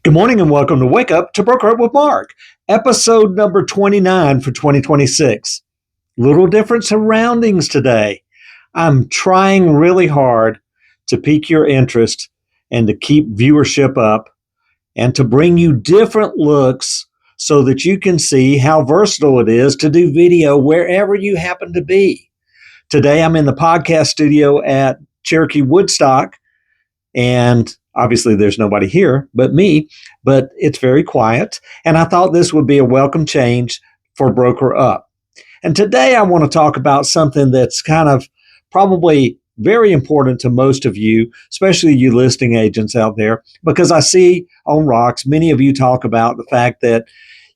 Good morning and welcome to Wake Up to Broker Up with Mark, episode number 29 for 2026. Little different surroundings today. I'm trying really hard to pique your interest and to keep viewership up and to bring you different looks so that you can see how versatile it is to do video wherever you happen to be. Today I'm in the podcast studio at Cherokee Woodstock, and obviously there's nobody here but me, but it's very quiet. And I thought this would be a welcome change for Broker Up. And today I want to talk about something that's kind of probably very important to most of you, especially you listing agents out there, because I see on Rocks, many of you talk about the fact that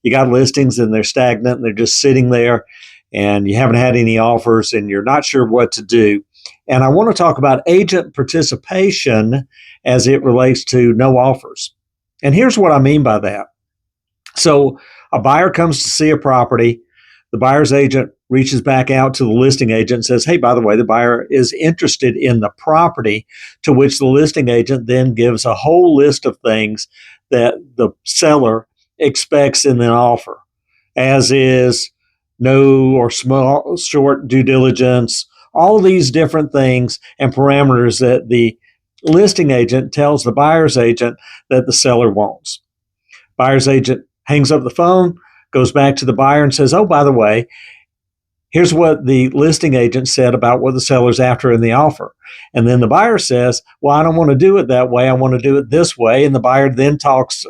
you got listings and they're stagnant and they're just sitting there and you haven't had any offers and you're not sure what to do. And I want to talk about agent participation as it relates to no offers. And here's what I mean by that. So a buyer comes to see a property. The buyer's agent reaches back out to the listing agent and says, hey, by the way, the buyer is interested in the property, to which the listing agent then gives a whole list of things that the seller expects in an offer, as is no or small, short due diligence, all these different things and parameters that the listing agent tells the buyer's agent that the seller wants. Buyer's agent hangs up the phone, goes back to the buyer and says, oh, by the way, here's what the listing agent said about what the seller's after in the offer. And then the buyer says, well, I don't want to do it that way. I want to do it this way. And the buyer then talks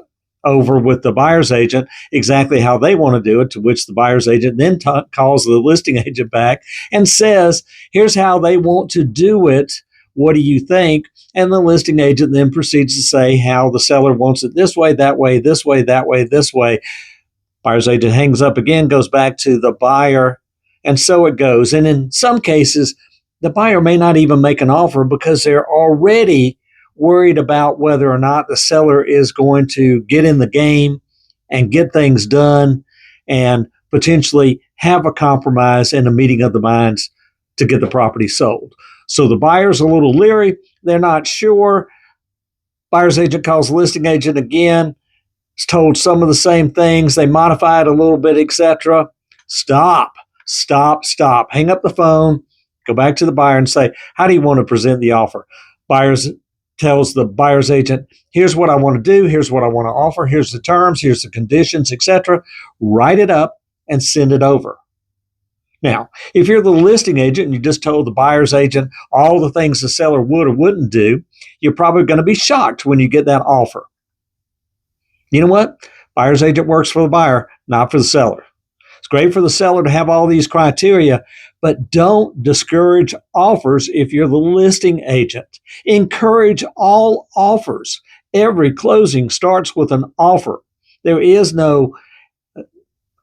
over with the buyer's agent exactly how they want to do it, to which the buyer's agent then calls the listing agent back and says, here's how they want to do it. What do you think? And the listing agent then proceeds to say how the seller wants it this way, that way, this way, that way, this way. Buyer's agent hangs up again, goes back to the buyer, and so it goes. And in some cases, the buyer may not even make an offer because they're already worried about whether or not the seller is going to get in the game and get things done and potentially have a compromise and a meeting of the minds to get the property sold. So the buyer's a little leery. They're not sure. Buyer's agent calls the listing agent again. Is told some of the same things. They modify it a little bit, etc. Stop. Hang up the phone. Go back to the buyer and say, how do you want to present the offer? Buyer's tells the buyer's agent, here's what I want to do, here's what I want to offer, here's the terms, here's the conditions, etc. Write it up and send it over. Now, if you're the listing agent and you just told the buyer's agent all the things the seller would or wouldn't do, you're probably going to be shocked when you get that offer. You know what? Buyer's agent works for the buyer, not for the seller. It's great for the seller to have all these criteria, but don't discourage offers if you're the listing agent. Encourage all offers. Every closing starts with an offer. There is no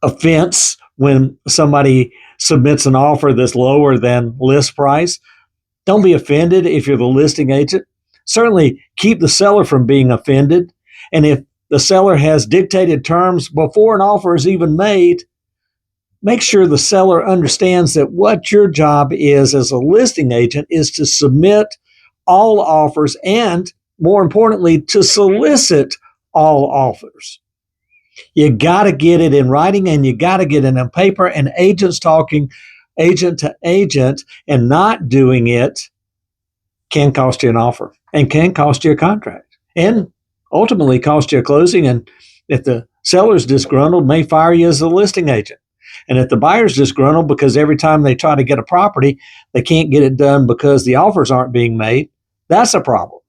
offense when somebody submits an offer that's lower than list price. Don't be offended if you're the listing agent. Certainly keep the seller from being offended. And if the seller has dictated terms before an offer is even made, make sure the seller understands that what your job is as a listing agent is to submit all offers and, more importantly, to solicit all offers. You got to get it in writing and you got to get it on paper, and agents talking agent to agent and not doing it can cost you an offer and can cost you a contract and ultimately cost you a closing. And if the seller's disgruntled, may fire you as a listing agent. And if the buyer's disgruntled because every time they try to get a property, they can't get it done because the offers aren't being made, that's a problem.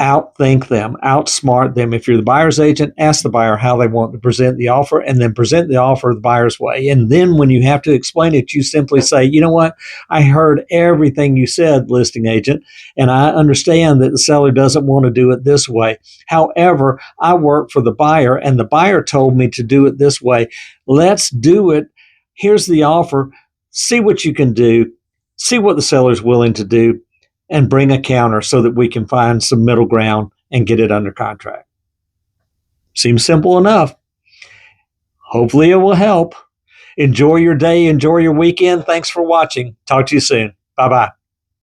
Outthink them, outsmart them. If you're the buyer's agent, ask the buyer how they want to present the offer and then present the offer the buyer's way. And then when you have to explain it, you simply say, you know what? I heard everything you said, listing agent, and I understand that the seller doesn't want to do it this way. However, I work for the buyer and the buyer told me to do it this way. Let's do it. Here's the offer. See what you can do. See what the seller's willing to do, and bring a counter so that we can find some middle ground and get it under contract. Seems simple enough. Hopefully it will help. Enjoy your day. Enjoy your weekend. Thanks for watching. Talk to you soon. Bye-bye.